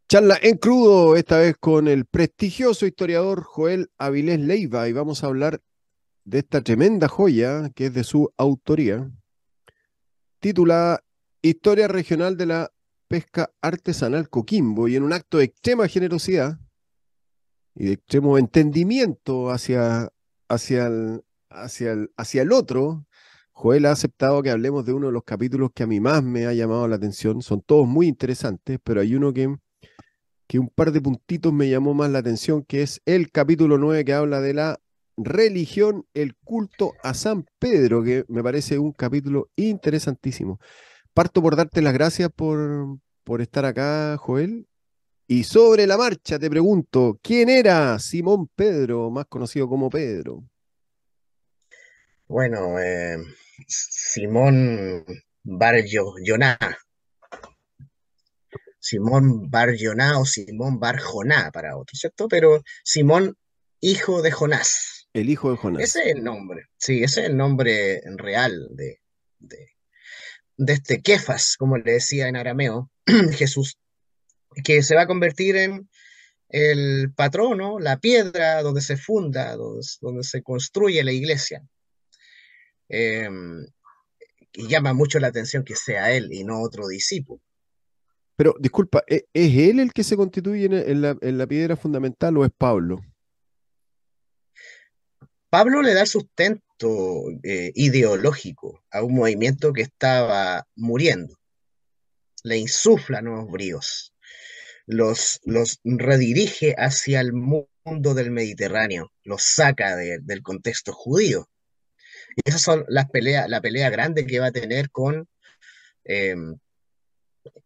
Charla en crudo, esta vez con el prestigioso historiador Joel Avilés Leiva, y vamos a hablar de esta tremenda joya que es de su autoría, titulada Historia Regional de la Pesca Artesanal Coquimbo, y en un acto de extrema generosidad y de extremo entendimiento hacia el otro, Joel ha aceptado que hablemos de uno de los capítulos que a mí más me ha llamado la atención. Son todos muy interesantes, pero hay uno que un par de puntitos me llamó más la atención, que es el capítulo 9 que habla de la religión, el culto a San Pedro, que me parece un capítulo interesantísimo. Parto por darte las gracias por estar acá, Joel. Y sobre la marcha te pregunto, ¿quién era Simón Pedro, más conocido como Pedro? Bueno, Simón Bar Yoná, Simón Bar Yoná o Simón Bar Joná para otros, ¿cierto? Pero Simón, hijo de Jonás. El hijo de Ese Jonás. es el nombre, sí, ese es el nombre real de, de este Kefas, como le decía en arameo, Jesús, que se va a convertir en el patrono, la piedra donde se funda, donde se construye la iglesia. Eh, y llama mucho la atención que sea él y no otro discípulo. Pero disculpa, ¿es él el que se constituye en la piedra fundamental o es Pablo? Pablo le da sustento ideológico a un movimiento que estaba muriendo, le insufla nuevos bríos, los redirige hacia el mundo del Mediterráneo, los saca del contexto judío. Y esas son la pelea grande que va a tener eh,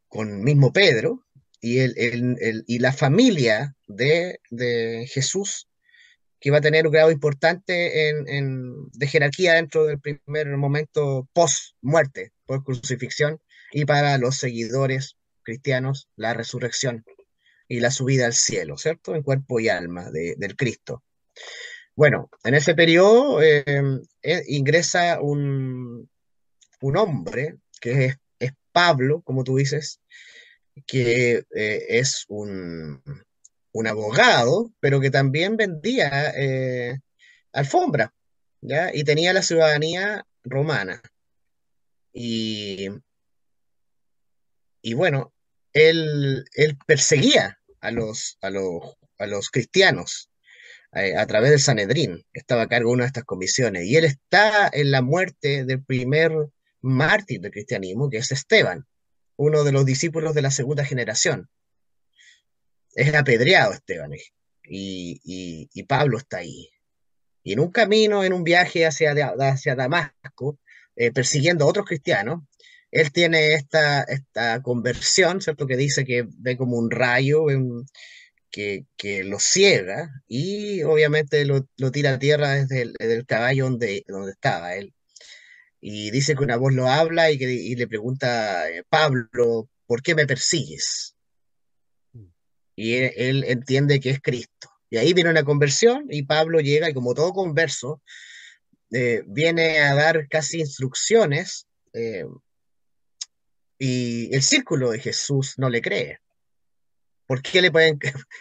con mismo Pedro y, y la familia de Jesús, que va a tener un grado importante de jerarquía dentro del primer momento post-muerte, post-crucifixión, y para los seguidores cristianos, la resurrección y la subida al cielo, ¿cierto? En cuerpo y alma del Cristo. Bueno, en ese periodo ingresa un hombre que es Pablo, como tú dices, que es un abogado, pero que también vendía alfombra, ¿ya? Y tenía la ciudadanía romana. Y, y bueno, él perseguía a los cristianos a través del Sanedrín, estaba a cargo de una de estas comisiones. Y él está en la muerte del primer mártir del cristianismo, que es Esteban, uno de los discípulos de la segunda generación. Es apedreado Esteban, y Pablo está ahí. Y en un camino, en un viaje hacia Damasco, persiguiendo a otros cristianos, él tiene esta conversión, ¿cierto? Que dice que ve como un rayo, que lo ciega y obviamente lo tira a tierra desde el caballo donde estaba él. Y dice que una voz lo habla y le pregunta, Pablo, ¿por qué me persigues? Y él entiende que es Cristo. Y ahí viene una conversión y Pablo llega y como todo converso, viene a dar casi instrucciones, y el círculo de Jesús no le cree. ¿Por qué le pueden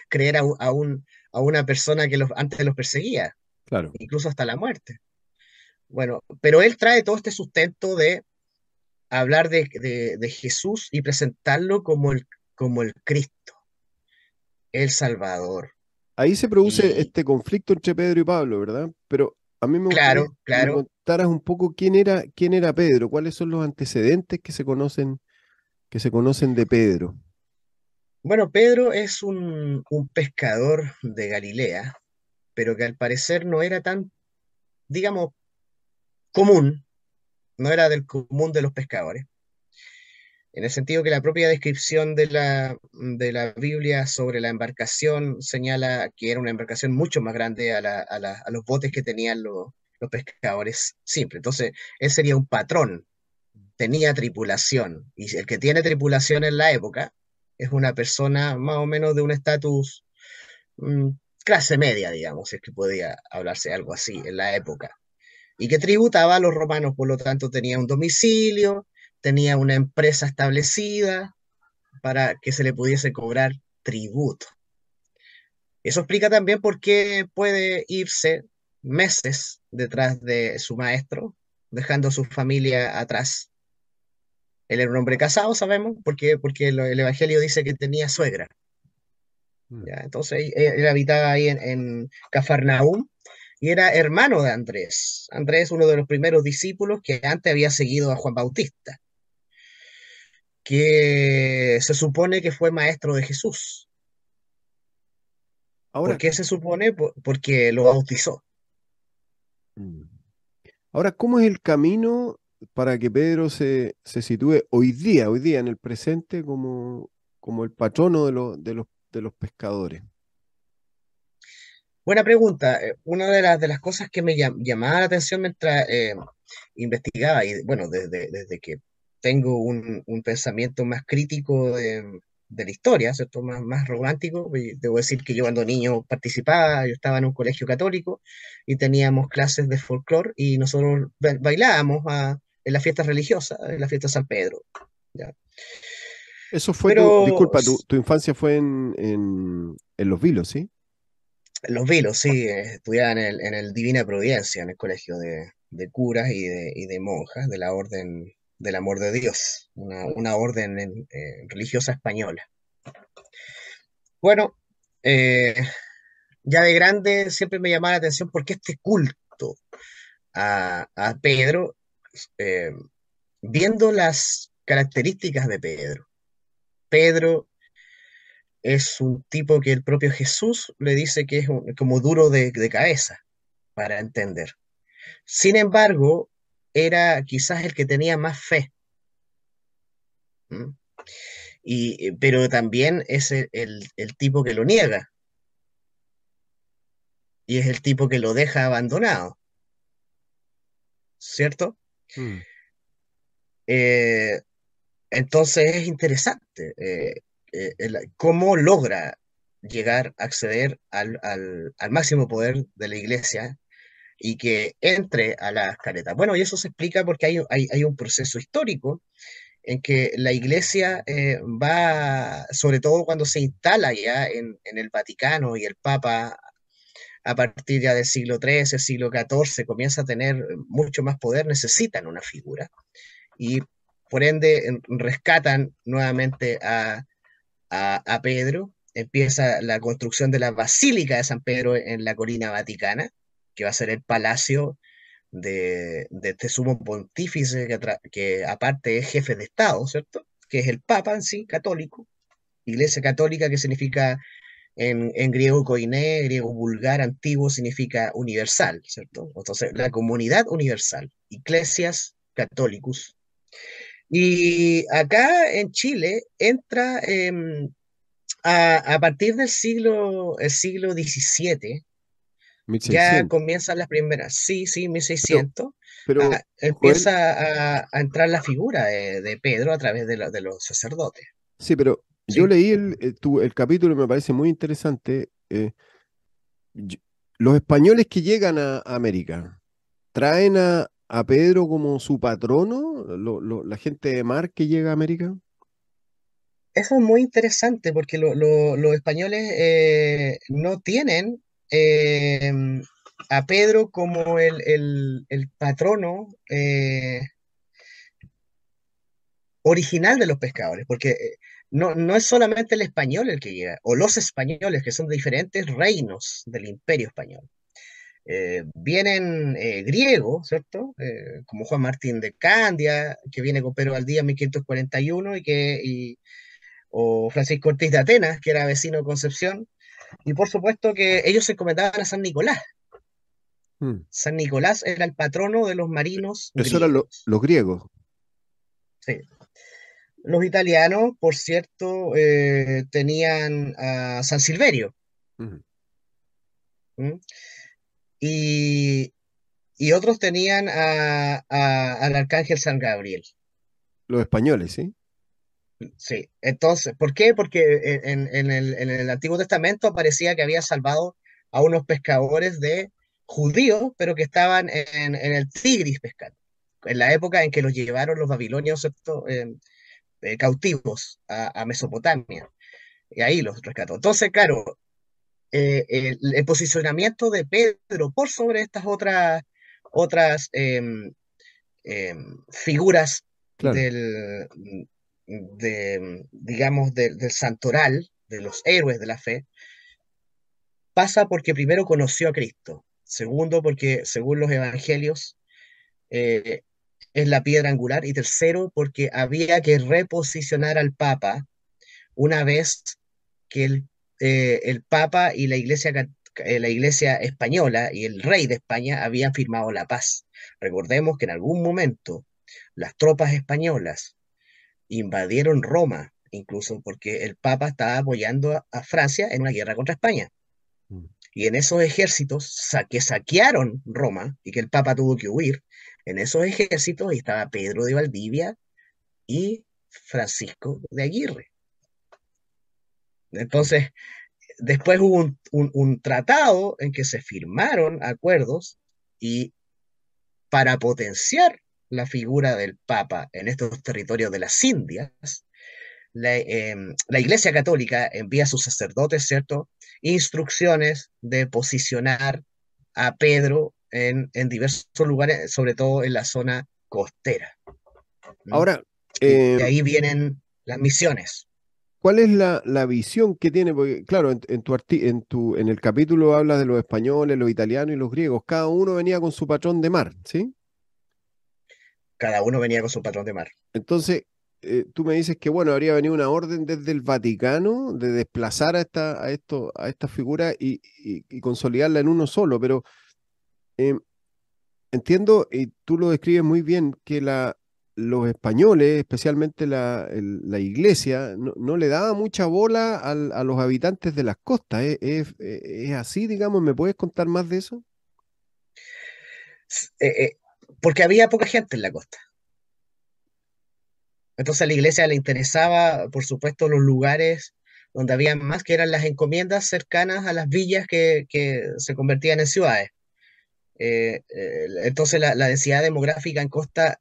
creer a una persona que antes los perseguía, Claro. incluso hasta la muerte? Bueno, pero él trae todo este sustento de hablar de Jesús y presentarlo como el Cristo, el Salvador. Ahí se produce Y este conflicto entre Pedro y Pablo, ¿verdad? Pero a mí me gustaría claro, que me claro. contaras un poco quién era Pedro, cuáles son los antecedentes que se conocen de Pedro. Bueno, Pedro es un pescador de Galilea, pero que al parecer no era tan, digamos, común, no era del común de los pescadores, en el sentido que la propia descripción de la Biblia sobre la embarcación señala que era una embarcación mucho más grande a los botes que tenían los pescadores simples. Entonces, él sería un patrón, tenía tripulación, y el que tiene tripulación en la época es una persona más o menos de un estatus, mm, clase media, digamos, si es que podía hablarse algo así en la época, y que tributaba a los romanos, por lo tanto tenía un domicilio, tenía una empresa establecida para que se le pudiese cobrar tributo. Eso explica también por qué puede irse meses detrás de su maestro, dejando a su familia atrás. Él era un hombre casado, sabemos, porque el Evangelio dice que tenía suegra. Mm. ¿Ya? Entonces él habitaba ahí en Cafarnaúm y era hermano de Andrés. Andrés, uno de los primeros discípulos que antes había seguido a Juan Bautista, que se supone que fue maestro de Jesús. ¿Por Ahora, qué se supone? Porque lo bautizó. mm, ahora, ¿cómo es el camino para que Pedro se sitúe hoy día en el presente, como el patrono de los pescadores? Buena pregunta. Una de las cosas que me llamaba la atención mientras investigaba, y bueno, desde que tengo un pensamiento más crítico de la historia, ¿cierto? Más romántico, y debo decir que yo cuando niño participaba, yo estaba en un colegio católico y teníamos clases de folclore y nosotros bailábamos en las fiestas religiosas, en la fiesta de San Pedro. ¿Ya? Eso fue Pero disculpa, tu infancia fue en Los Vilos, ¿sí? los Vilos, sí, estudiaba en el Divina Providencia, en el colegio de curas y de monjas de la Orden del Amor de Dios, una orden religiosa española. Bueno, eh, ya de grande siempre me llamaba la atención porque este culto a Pedro, eh, viendo las características de Pedro, Pedro es un tipo que el propio Jesús le dice que es como duro de cabeza para entender. Sin embargo, era quizás el que tenía más fe, ¿m? Pero también es el tipo que lo niega y es el tipo que lo deja abandonado, ¿cierto? Mm. Eh, entonces es interesante cómo logra llegar a acceder al máximo poder de la iglesia y que entre a las caretas. Bueno, y eso se explica porque hay un proceso histórico en que la iglesia va, sobre todo cuando se instala ya en el Vaticano y el Papa a partir ya del siglo XIII, siglo XIV, comienza a tener mucho más poder, necesitan una figura y por ende rescatan nuevamente a Pedro, empieza la construcción de la Basílica de San Pedro en la colina vaticana, que va a ser el palacio de este sumo pontífice que aparte es jefe de Estado, ¿cierto? Que es el Papa en sí, católico, Iglesia católica que significa en griego koiné, griego vulgar, antiguo, significa universal, ¿cierto? Entonces, la comunidad universal, Ecclesias Catholicus. Y acá en Chile entra a partir el siglo XVII, ya 1600. comienzan las primeras, sí, sí, Pero, 1600, pero, Joel, empieza a entrar la figura de Pedro a través de los sacerdotes, sí, pero yo ¿sí? leí el capítulo y me parece muy interesante. Yo- los españoles que llegan a América, ¿traen a Pedro como su patrono? La gente de mar que llega a América. Eso es muy interesante porque los españoles no tienen a Pedro como el patrono original de los pescadores, porque no es solamente el español el que llega, o los españoles, que son de diferentes reinos del imperio español. Vienen griegos, ¿cierto? Como Juan Martín de Candia, que viene con Pedro Valdivia en 1541, o Francisco Ortiz de Atenas, que era vecino de Concepción, y por supuesto que ellos se encomendaban a San Nicolás. Mm. San Nicolás era el patrono de los marinos Eso eran griegos. los griegos. Sí. Los italianos, por cierto, tenían a San Silverio. Mm. ¿M? Y, y otros tenían al arcángel San Gabriel. Los españoles, ¿sí? Sí, entonces, ¿por qué? Porque en el Antiguo Testamento aparecía que había salvado a unos pescadores de judíos, pero que estaban en el Tigris pescando, en la época en que los llevaron los babilonios, ¿cierto? Cautivos a Mesopotamia. y ahí los rescató. Entonces, claro, el posicionamiento de Pedro por sobre estas otras figuras Claro. digamos, del santoral, de los héroes de la fe, pasa porque primero conoció a Cristo, segundo porque según los evangelios eh, es la piedra angular, y tercero porque había que reposicionar al Papa una vez que el Papa y la iglesia española y el rey de España habían firmado la paz. Recordemos que en algún momento las tropas españolas invadieron Roma, incluso porque el Papa estaba apoyando a Francia en una guerra contra España. Mm. Y en esos ejércitos que saquearon Roma y que el Papa tuvo que huir, en esos ejércitos estaba Pedro de Valdivia y Francisco de Aguirre. Mm. Entonces, después hubo un tratado en que se firmaron acuerdos y para potenciar la figura del Papa en estos territorios de las Indias, la Iglesia Católica envía a sus sacerdotes, ¿cierto? Instrucciones de posicionar a Pedro en diversos lugares, sobre todo en la zona costera. ¿Mm? Ahora, Y eh, de ahí vienen las misiones. ¿cuál es la visión que tiene? Porque, claro, en el capítulo habla de los españoles, los italianos y los griegos. Cada uno venía con su patrón de mar, ¿sí? Cada uno venía con su patrón de mar. Entonces, tú me dices que, bueno, habría venido una orden desde el Vaticano de desplazar a esta figura y consolidarla en uno solo, pero eh, entiendo, y tú lo describes muy bien, que los españoles, especialmente la iglesia, no le daba mucha bola a los habitantes de las costas. Es así, digamos? ¿Me puedes contar más de eso? Eh, eh, Porque había poca gente en la costa. Entonces a la iglesia le interesaba, por supuesto, los lugares donde había más, que eran las encomiendas cercanas a las villas que se convertían en ciudades. Entonces la densidad demográfica en Costa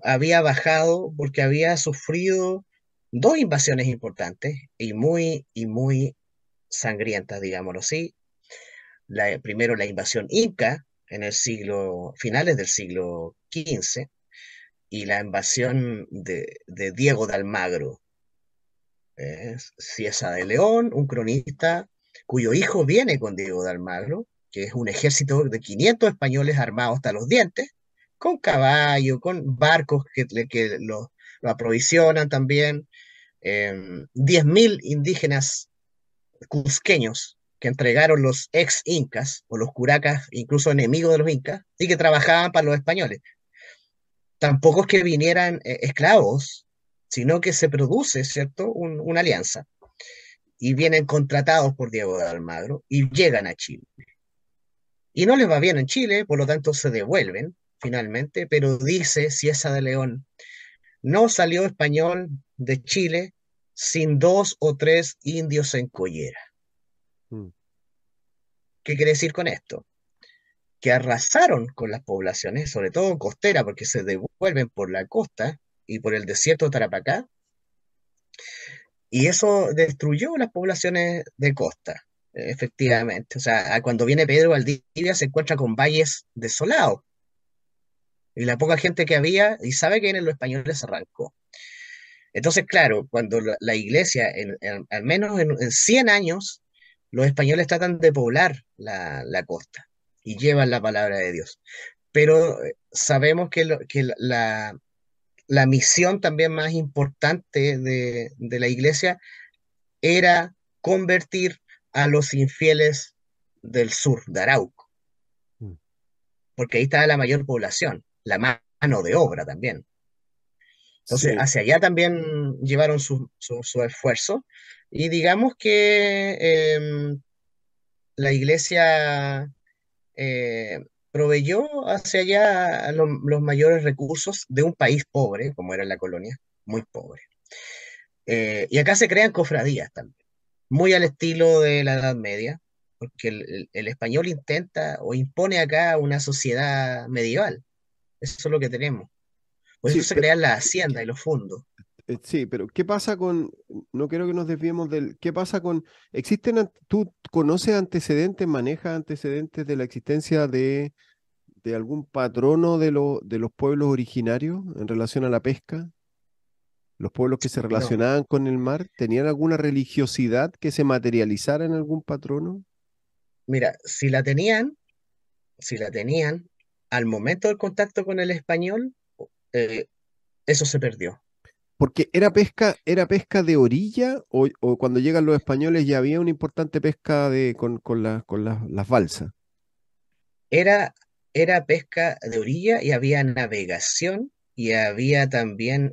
había bajado porque había sufrido dos invasiones importantes y muy sangrientas, digámoslo así. Primero la invasión inca en el finales del siglo XV, y la invasión de Diego de Almagro, Cieza de León, un cronista cuyo hijo viene con Diego de Almagro, que es un ejército de 500 españoles armados hasta los dientes, con caballo, con barcos que lo aprovisionan también, 10.000 indígenas cusqueños que entregaron los ex incas o los curacas, incluso enemigos de los incas, y que trabajaban para los españoles. Tampoco es que vinieran esclavos, sino que se produce, ¿cierto?, una alianza. Y vienen contratados por Diego de Almagro y llegan a Chile. Y no les va bien en Chile, por lo tanto se devuelven finalmente, pero dice Cieza de León, no salió español de Chile sin dos o tres indios en collera. Mm. ¿Qué quiere decir con esto? Que arrasaron con las poblaciones, sobre todo costera, porque se devuelven por la costa y por el desierto de Tarapacá, y eso destruyó las poblaciones de costa, efectivamente. O sea, cuando viene Pedro Valdivia se encuentra con valles desolados, y la poca gente que había, y sabe que vienen los españoles, se arrancó. Entonces, claro, cuando la iglesia, al menos en 100 años, los españoles tratan de poblar la costa y llevan la palabra de Dios. Pero sabemos que la misión también más importante de la iglesia era convertir a los infieles del sur, de Arauco, Mm. porque ahí estaba la mayor población, la mano de obra también. Entonces, Sí, hacia allá también llevaron su esfuerzo, y digamos que la iglesia proveyó hacia allá los mayores recursos de un país pobre, como era la colonia, muy pobre. Y acá se crean cofradías también, muy al estilo de la Edad Media, porque el español intenta o impone acá una sociedad medieval. Eso es lo que tenemos. Por eso sí, se crean las haciendas y los fondos. Sí, pero ¿qué pasa con, no quiero que nos desviemos del, ¿qué pasa con, tú conoces antecedentes, manejas antecedentes de la existencia de algún patrono de los pueblos originarios en relación a la pesca? ¿Los pueblos que se No, relacionaban con el mar tenían alguna religiosidad que se materializara en algún patrono? mira, si la tenían, al momento del contacto con el español, eh, eso se perdió. Porque era pesca de orilla o cuando llegan los españoles ya había una importante pesca las balsas. Era, era pesca de orilla y había navegación y había también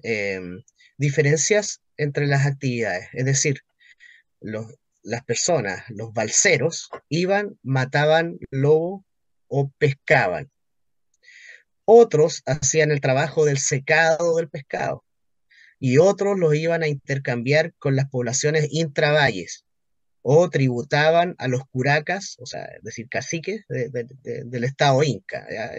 diferencias entre las actividades. Es decir, los, las personas, los balseros, iban, mataban lobo o pescaban. Otros hacían el trabajo del secado del pescado y otros los iban a intercambiar con las poblaciones intravalles o tributaban a los curacas, o sea, es decir, caciques del estado inca, ¿ya?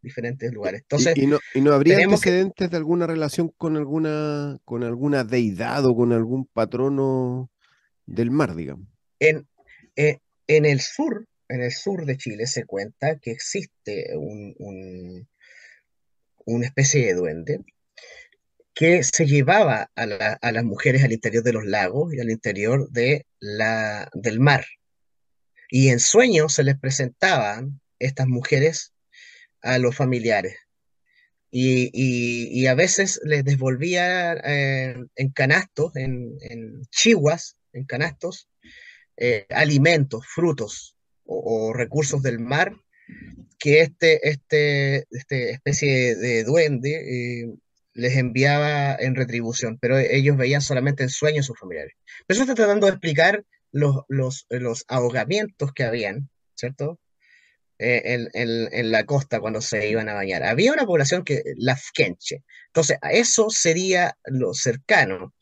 Diferentes lugares. Entonces, Y no habría tenemos que, antecedentes de alguna relación con alguna deidad o con algún patrono del mar, digamos. en, eh, en el sur de Chile se cuenta que existe una especie de duende que se llevaba a las mujeres al interior de los lagos y al interior del mar. Y en sueños se les presentaban estas mujeres a los familiares. Y a veces les devolvía en canastos, en chihuas, en canastos, alimentos, frutos o recursos del mar que este especie de duende les enviaba en retribución, pero ellos veían solamente en sueños a sus familiares. Pero eso está tratando de explicar los ahogamientos que habían, ¿cierto? En la costa cuando se iban a bañar. Había una población que, Lafkenche. Entonces, a eso sería lo cercano.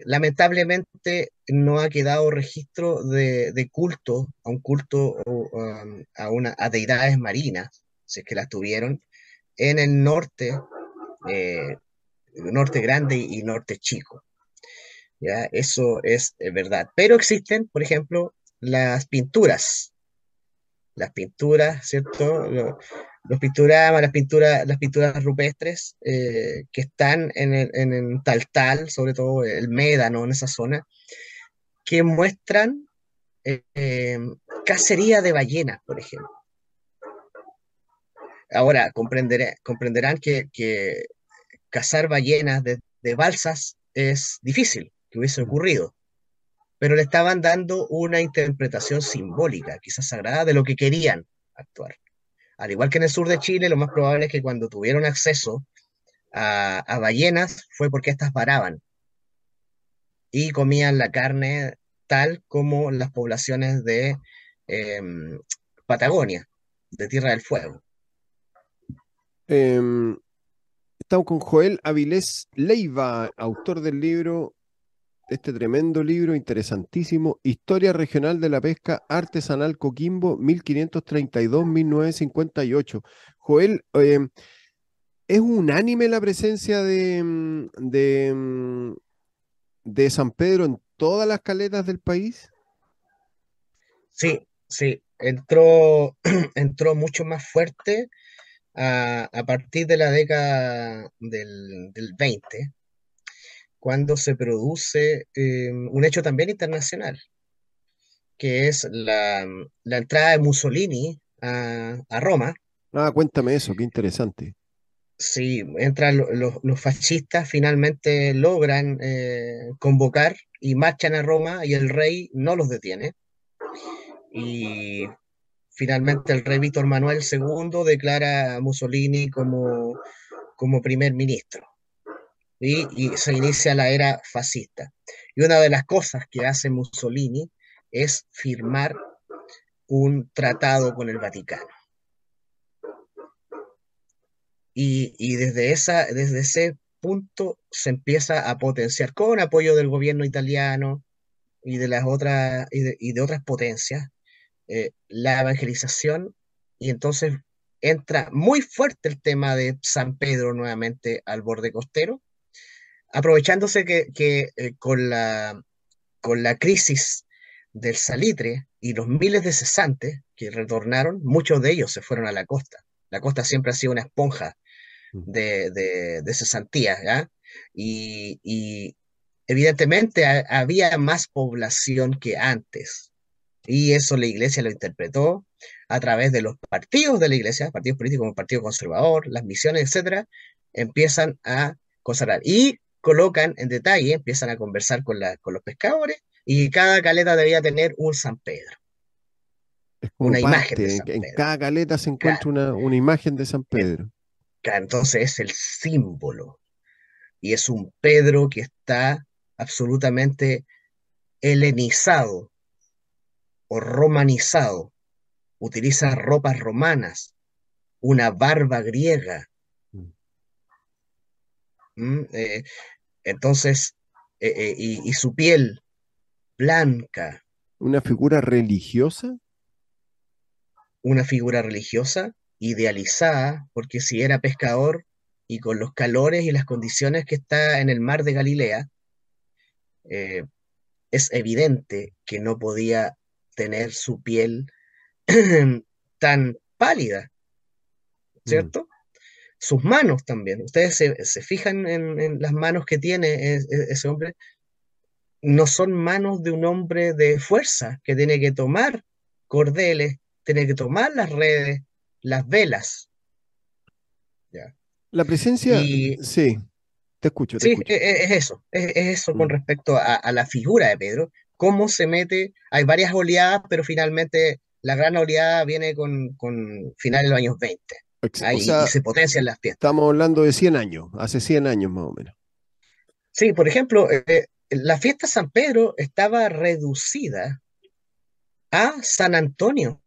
Lamentablemente no ha quedado registro de culto, a un culto a deidades marinas, si es que las tuvieron, en el norte, eh, norte grande y norte chico. ¿Ya? Eso es verdad. Pero existen, por ejemplo, las pinturas, ¿cierto? Los pinturas, las pinturas rupestres que están en Taltal, sobre todo el Médano, en esa zona, que muestran eh, eh, cacería de ballenas, por ejemplo. Ahora, comprenderán que cazar ballenas de balsas es difícil, que hubiese Mm. ocurrido, pero le estaban dando una interpretación simbólica, quizás sagrada, de lo que querían actuar. Al igual que en el sur de Chile, lo más probable es que cuando tuvieron acceso a ballenas fue porque éstas paraban y comían la carne tal como las poblaciones de eh, Patagonia, de Tierra del Fuego. Em, Estamos con Joel Avilés Leiva, autor del libro, este tremendo libro, interesantísimo, Historia Regional de la Pesca Artesanal Coquimbo, 1532-1958. Joel, ¿es unánime la presencia de San Pedro en todas las caletas del país? Sí, sí, entró mucho más fuerte a partir de la década del 20, cuando se produce un hecho también internacional, que es la entrada de Mussolini a Roma. Ah, cuéntame eso, qué interesante. Sí, entran los fascistas, finalmente logran convocar y marchan a Roma y el rey no los detiene. Y finalmente el rey Víctor Manuel II declara a Mussolini como primer ministro y se inicia la era fascista. Y una de las cosas que hace Mussolini es firmar un tratado con el Vaticano. Y desde ese punto se empieza a potenciar con apoyo del gobierno italiano y de otras potencias la evangelización, y entonces entra muy fuerte el tema de San Pedro nuevamente al borde costero, aprovechándose que con la crisis del salitre y los miles de cesantes que retornaron, muchos de ellos se fueron a la costa. La costa siempre ha sido una esponja Mm. de cesantías, ¿ya? Y evidentemente había más población que antes. Y eso la iglesia lo interpretó a través de los partidos de la iglesia, partidos políticos como el Partido Conservador, las misiones, etcétera, empiezan a consagrar. Y colocan en detalle, empiezan a conversar con los pescadores, y cada caleta debía tener un San Pedro, Es como una imagen de parte, San en Pedro. cada caleta se encuentra Claro, una imagen de San en- Pedro. claro, entonces es el símbolo, y es un Pedro que está absolutamente helenizado o romanizado, utiliza ropas romanas, una barba griega. Mm. ¿M? Entonces, y su piel blanca, Una figura religiosa. una figura religiosa idealizada, porque si era pescador y con los calores y las condiciones que está en el mar de Galilea, eh, es evidente que no podía tener su piel tan pálida, Mm. ¿cierto? Sus manos también. Ustedes se fijan en las manos que tiene ese hombre, no son manos de un hombre de fuerza que tiene que tomar cordeles, tiene que tomar las redes, las velas, ¿ya? La presencia, Y sí, te escucho, te sí, escucho. es eso con Mm. respecto a la figura de Pedro, cómo se mete, hay varias oleadas, pero finalmente la gran oleada viene con finales de los años 20, O y sea, se potencian las fiestas. estamos hablando de 100 años, hace 100 años más o menos. Sí, por ejemplo, la fiesta San Pedro estaba reducida a San Antonio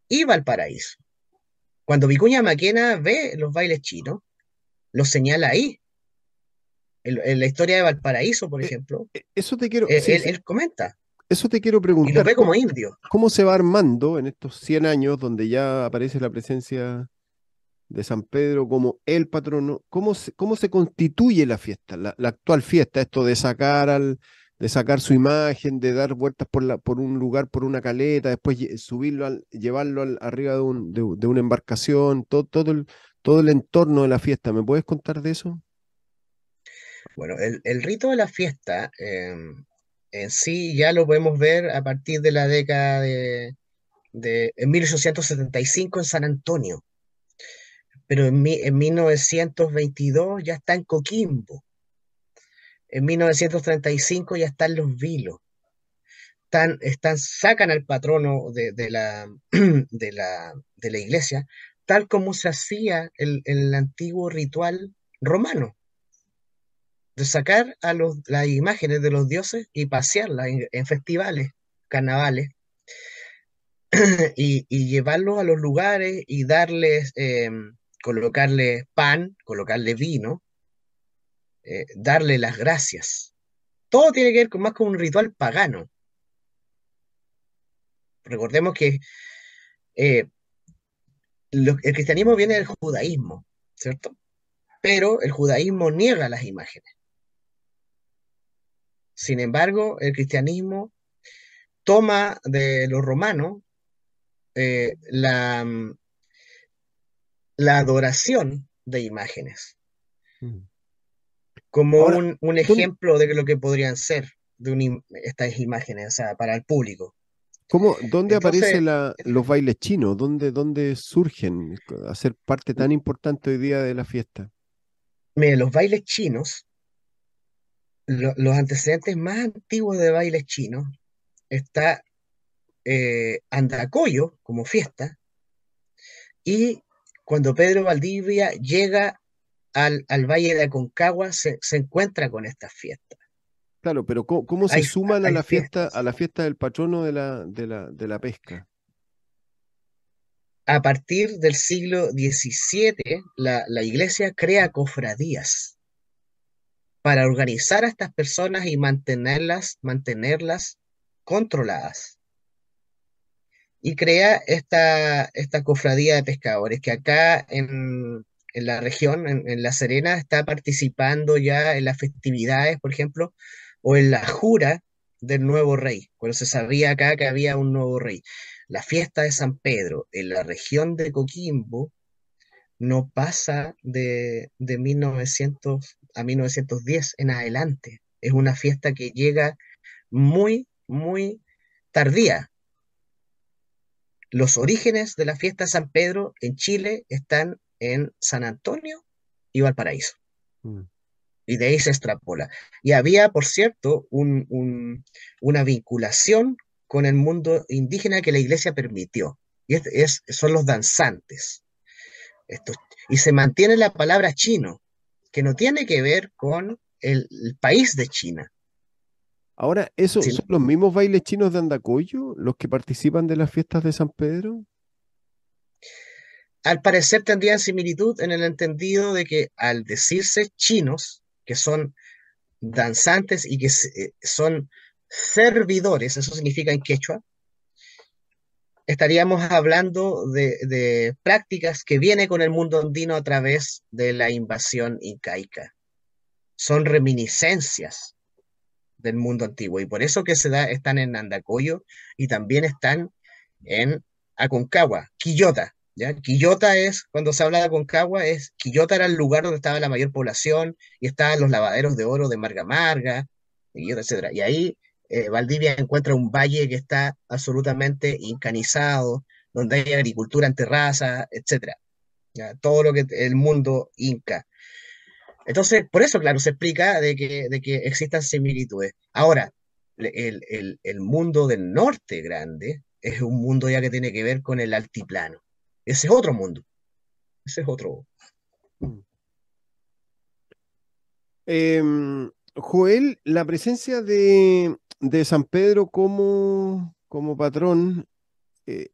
y Valparaíso. Cuando Vicuña Maquena ve los bailes chinos, los señala ahí. En la historia de Valparaíso, por Eh, ejemplo, Eso te quiero, sí, sí, él comenta eso te quiero y los preguntar. ve como indios. ¿Cómo se va armando en estos 100 años donde ya aparece la presencia de San Pedro como el patrono? Cómo se constituye la fiesta, la actual fiesta? Esto de sacar su imagen, de dar vueltas por un lugar, por una caleta, después subirlo, llevarlo arriba de una embarcación, todo el entorno de la fiesta. ¿Me puedes contar de eso? Bueno, el rito de la fiesta en sí ya lo podemos ver a partir de la década en 1875 en San Antonio, pero en 1922 ya está en Coquimbo, en 1935 ya están Los Vilos, sacan al patrono de la iglesia, tal como se hacía el antiguo ritual romano, de sacar las imágenes de los dioses y pasearlas en festivales, carnavales, y llevarlos a los lugares y darles, colocarles pan, colocarle vino, darle las gracias. Todo tiene que ver más con un ritual pagano. Recordemos que eh, el cristianismo viene del judaísmo, ¿cierto? Pero el judaísmo niega las imágenes. Sin embargo, el cristianismo toma de los romanos la adoración de imágenes Mm. como Ahora, un ¿dónde, ejemplo de lo que podrían ser estas imágenes, o sea, para el público. dónde Entonces, aparecen los bailes chinos? ¿Dónde surgen a ser parte tan importante hoy día de la fiesta? mire, los bailes chinos, los antecedentes más antiguos de bailes chinos, está Andacoyo como fiesta, y cuando Pedro Valdivia llega al Valle de Aconcagua, se encuentra con estas fiestas. Claro, pero ¿cómo se Hay, suman hay a fiestas. la fiesta del patrono de la pesca? A partir del siglo XVII, la iglesia crea cofradías para organizar a estas personas y mantenerlas controladas. Y crea esta cofradía de pescadores que acá en la región, en La Serena, está participando ya en las festividades, por ejemplo, o en la jura del nuevo rey, cuando se sabía acá que había un nuevo rey. La fiesta de San Pedro en la región de Coquimbo no pasa de 1900 a 1910 en adelante. Es una fiesta que llega muy, muy tardía. Los orígenes de la fiesta de San Pedro en Chile están en San Antonio y Valparaíso, Mm. y de ahí se extrapola. Y había, por cierto, una vinculación con el mundo indígena que la iglesia permitió, y son los danzantes. Estos, y se mantiene la palabra chino, que no tiene que ver con el país de China. Ahora, ¿esos son Sin, los mismos bailes chinos de Andacollo los que participan de las fiestas de San Pedro? al parecer tendrían similitud en el entendido de que al decirse chinos, que son danzantes y que son servidores, eso significa en quechua, estaríamos hablando de prácticas que vienen con el mundo andino a través de la invasión incaica. Son reminiscencias del mundo antiguo y por eso que están en Andacollo y también están en Aconcagua, Quillota. ¿Ya? Quillota es, cuando se habla de Aconcagua, Quillota era el lugar donde estaba la mayor población y estaban los lavaderos de oro de Marga Marga, y etcétera. Y ahí Valdivia encuentra un valle que está absolutamente incanizado, donde hay agricultura en terraza, etcétera. ¿Ya? Todo lo que el mundo inca. Entonces, por eso, claro, se explica de que existan similitudes. Ahora, el mundo del norte grande es un mundo ya que tiene que ver con el altiplano. Ese es otro mundo. Ese es otro. Mm. Joel, la presencia de San Pedro como patrón, eh,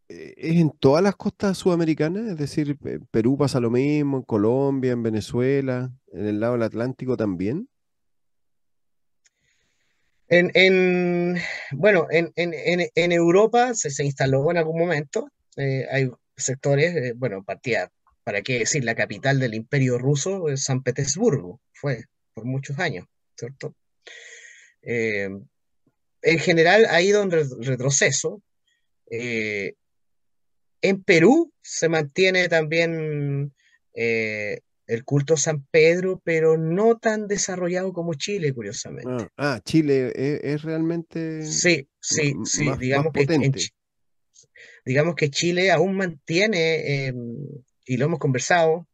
¿es en todas las costas sudamericanas? Es decir, Perú pasa lo mismo, en Colombia, en Venezuela, en el lado del Atlántico también. En, en, bueno, en Europa se instaló en algún momento. Hay sectores, bueno, partía, ¿para qué decir? La capital del Imperio Ruso, San Petersburgo, fue por muchos años, ¿cierto? Eh, en general ha ido en retroceso. Eh, en Perú se mantiene también el culto a San Pedro, pero no tan desarrollado como Chile, curiosamente. Chile es realmente Sí, sí, sí, más potente. digamos que Chile aún mantiene, y lo hemos conversado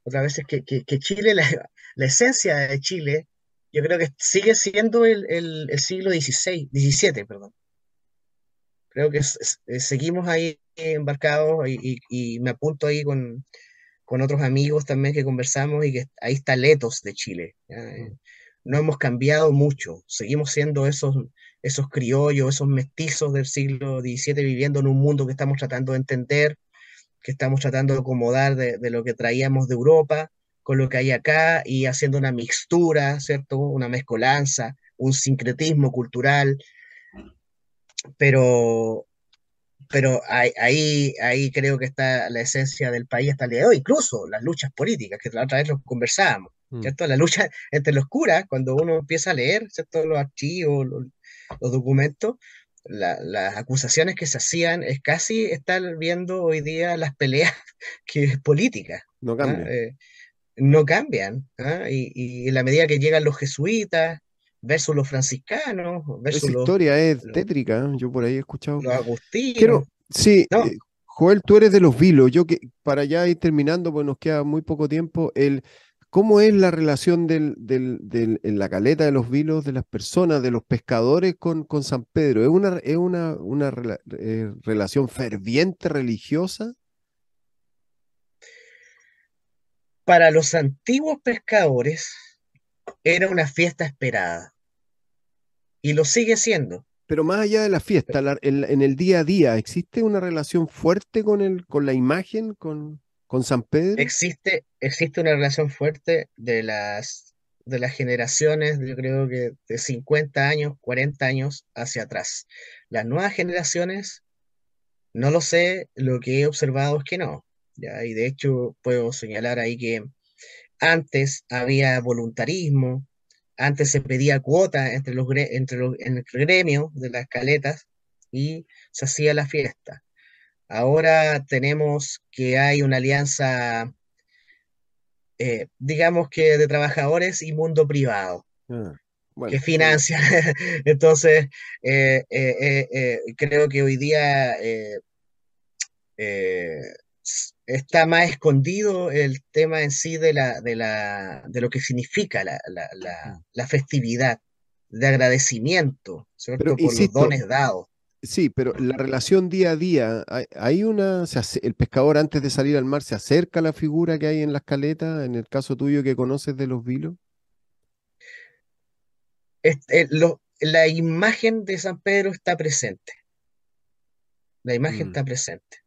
otras veces, que Chile, la esencia de Chile, yo creo que sigue siendo el siglo XVI, XVII, perdón. Creo que seguimos ahí embarcados y me apunto ahí con otros amigos también que conversamos y que ahí está Letos de Chile. ¿Ya? Mm. No hemos cambiado mucho, seguimos siendo esos criollos, esos mestizos del siglo XVII viviendo en un mundo que estamos tratando de entender, que estamos tratando de acomodar de lo que traíamos de Europa con lo que hay acá y haciendo una mixtura, ¿cierto? Una mezcolanza, un sincretismo cultural, pero ahí creo que está la esencia del país hasta el día de hoy, incluso las luchas políticas, que la otra vez lo conversábamos, Mm. ¿cierto? La lucha entre los curas, cuando uno empieza a leer, ¿cierto? Los archivos, los documentos, las acusaciones que se hacían es casi estar viendo hoy día las peleas que es política. No ¿Ah? cambia. No cambian. ¿Ah? Y en la medida que llegan los jesuitas versus los franciscanos, versus Esa historia es tétrica, ¿eh? Yo por ahí he escuchado. los agustinos. Quiero, sí, No, Joel, tú eres de los vilos. Yo que para ya ir terminando, pues nos queda muy poco tiempo. ¿Cómo es la relación en la caleta de los vilos, de las personas, de los pescadores con San Pedro? ¿Es una relación ferviente religiosa? para los antiguos pescadores era una fiesta esperada y lo sigue siendo. Pero más allá de la fiesta, en el día a día, ¿existe una relación fuerte con la imagen, con San Pedro? Existe una relación fuerte de las generaciones, yo creo que de 50 años, 40 años hacia atrás. Las nuevas generaciones, no lo sé, lo que he observado es que no. ¿ya? Y de hecho puedo señalar ahí que antes había voluntarismo, antes se pedía cuota en el gremio de las caletas y se hacía la fiesta. Ahora tenemos que hay una alianza, digamos que de trabajadores y mundo privado, Ah, que bueno, financia. Entonces, creo que hoy día eh, está más escondido el tema en sí de lo que significa la festividad, de agradecimiento, pero ¿cierto? Por los insisto, dones dados. sí, pero la relación día a día, hay una, el pescador antes de salir al mar se acerca a la figura que hay en las caletas, en el caso tuyo que conoces de los vilos. La imagen de San Pedro está presente, la imagen Mm, está presente,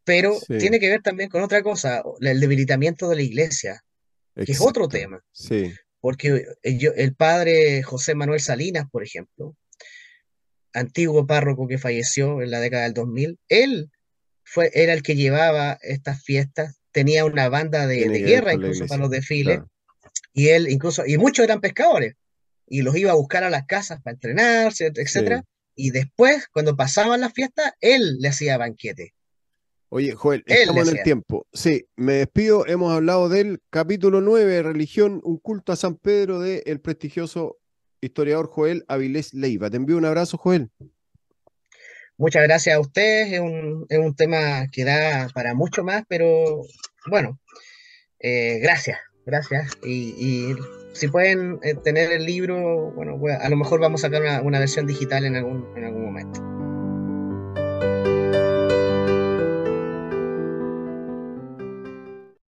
pero sí, tiene que ver también con otra cosa, el debilitamiento de la iglesia, que es otro exacto, tema, sí, porque el padre José Manuel Salinas, por ejemplo, antiguo párroco que falleció en la década del 2000, era el que llevaba estas fiestas, tenía una banda tiene de que ver guerra con la incluso para iglesia, los desfiles, claro, y él incluso, y muchos eran pescadores, y los iba a buscar a las casas para entrenarse, etcétera, sí. y después, cuando pasaban las fiestas, él le hacía banquete, Oye, Joel, él le estamos en el hacía. tiempo. Sí, me despido. Hemos hablado del capítulo 9, Religión, un culto a San Pedro, de el prestigioso historiador Joel Avilés Leiva. Te envío un abrazo, Joel. Muchas gracias a ustedes, es un tema que da para mucho más, pero bueno, gracias, gracias. Y si pueden tener el libro, bueno, a lo mejor vamos a sacar una versión digital en algún momento.